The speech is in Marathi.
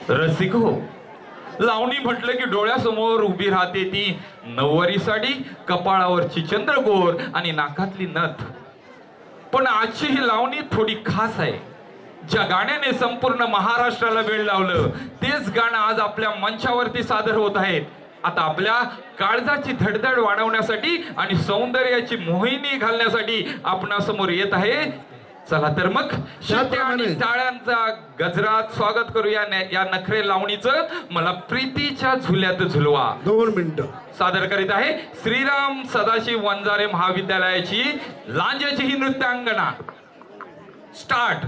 रसिक हो, लावणी म्हटलं की डोळ्यासमोर उभी राहते ती नऊवारी साडी, कपाळावरची चंद्रकोर आणि नाकातली नथ. पण आजची ही लावणी थोडी खास आहे. ज्या गाण्याने संपूर्ण महाराष्ट्राला वेळ लावलं तेच गाणं आज आपल्या मंचावरती सादर होत आहेत. आता आपल्या काळजाची धडधड वाढवण्यासाठी आणि सौंदर्याची मोहिनी घालण्यासाठी आपणासमोर येत आहे. चला तर मग शिट्ट्या आणि टाळ्यांचा गजरात स्वागत करूया या नखरे लावणीचं. मला प्रीतीच्या झुल्यात झुलवा 2 मिनिटं सादर करीत आहे श्रीराम सदाशिव वंजारे महाविद्यालयाची लांजेची ही नृत्यांगना. स्टार्ट.